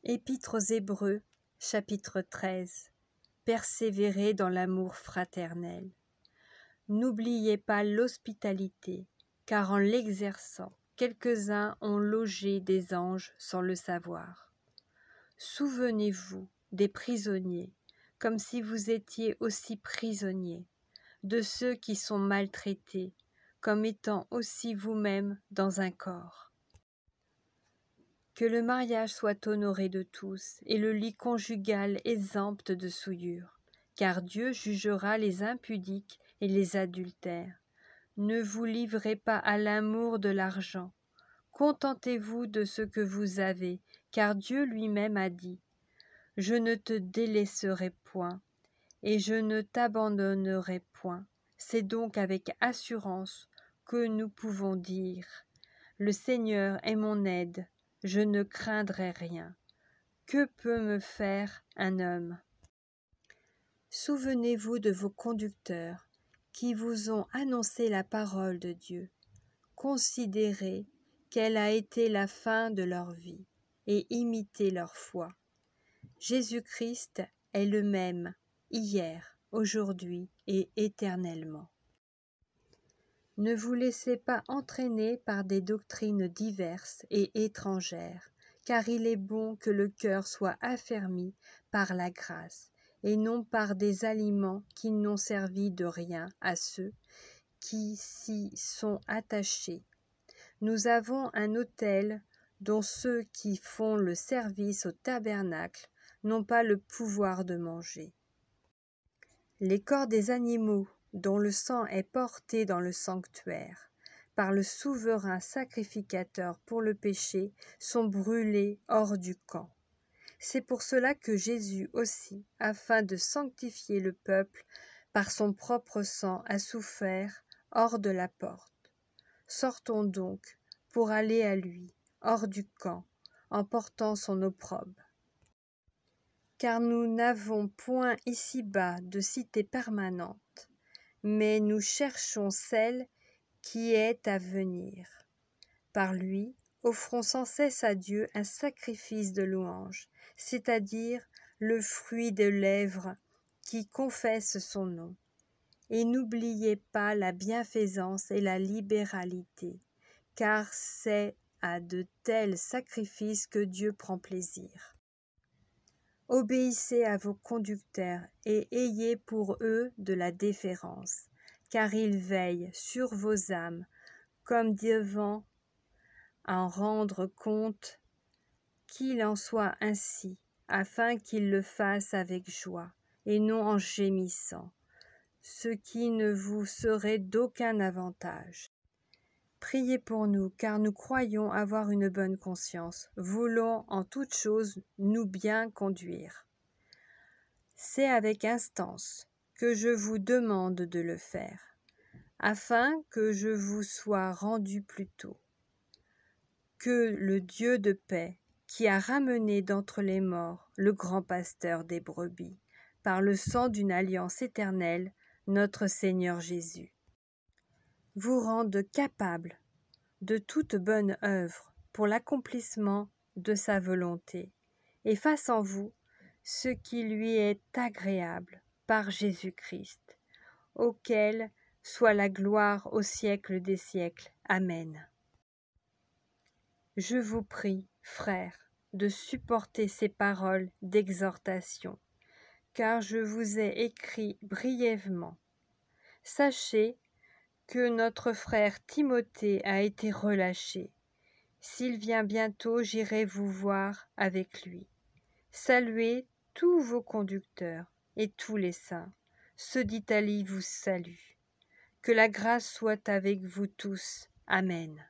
Épître aux Hébreux, chapitre 13. Persévérez dans l'amour fraternel. N'oubliez pas l'hospitalité, car en l'exerçant, quelques-uns ont logé des anges sans le savoir. Souvenez-vous des prisonniers, comme si vous étiez aussi prisonniers, de ceux qui sont maltraités, comme étant aussi vous-même dans un corps. Que le mariage soit honoré de tous, et le lit conjugal exempt de souillure, car Dieu jugera les impudiques et les adultères. Ne vous livrez pas à l'amour de l'argent. Contentez-vous de ce que vous avez, car Dieu lui-même a dit « Je ne te délaisserai point, et je ne t'abandonnerai point ». C'est donc avec assurance que nous pouvons dire « Le Seigneur est mon aide, je ne craindrai rien. Que peut me faire un homme ?» Souvenez-vous de vos conducteurs qui vous ont annoncé la parole de Dieu. Considérez quelle a été la fin de leur vie et imitez leur foi. Jésus-Christ est le même hier, aujourd'hui et éternellement. Ne vous laissez pas entraîner par des doctrines diverses et étrangères, car il est bon que le cœur soit affermi par la grâce, et non par des aliments qui n'ont servi de rien à ceux qui s'y sont attachés. Nous avons un autel dont ceux qui font le service au tabernacle n'ont pas le pouvoir de manger. Les corps des animaux dont le sang est porté dans le sanctuaire, par le souverain sacrificateur pour le péché, sont brûlés hors du camp. C'est pour cela que Jésus aussi, afin de sanctifier le peuple, par son propre sang a souffert hors de la porte. Sortons donc pour aller à lui, hors du camp, en portant son opprobre. Car nous n'avons point ici-bas de cité permanente, mais nous cherchons celle qui est à venir. Par lui, offrons sans cesse à Dieu un sacrifice de louange, c'est-à-dire le fruit des lèvres qui confessent son nom. Et n'oubliez pas la bienfaisance et la libéralité, car c'est à de tels sacrifices que Dieu prend plaisir. Obéissez à vos conducteurs et ayez pour eux de la déférence, car ils veillent sur vos âmes, comme devant en rendre compte, qu'il en soit ainsi, afin qu'ils le fassent avec joie, et non en gémissant, ce qui ne vous serait d'aucun avantage. Priez pour nous, car nous croyons avoir une bonne conscience, voulons en toutes choses nous bien conduire. C'est avec instance que je vous demande de le faire, afin que je vous sois rendu plus tôt. Que le Dieu de paix, qui a ramené d'entre les morts le grand pasteur des brebis, par le sang d'une alliance éternelle, notre Seigneur Jésus, vous rende capable de toute bonne œuvre pour l'accomplissement de sa volonté, et fasse en vous ce qui lui est agréable par Jésus-Christ, auquel soit la gloire au siècle des siècles. Amen. Je vous prie, frères, de supporter ces paroles d'exhortation, car je vous ai écrit brièvement. Sachez que notre frère Timothée a été relâché. S'il vient bientôt, j'irai vous voir avec lui. Saluez tous vos conducteurs et tous les saints. Ceux d'Italie vous saluent. Que la grâce soit avec vous tous. Amen.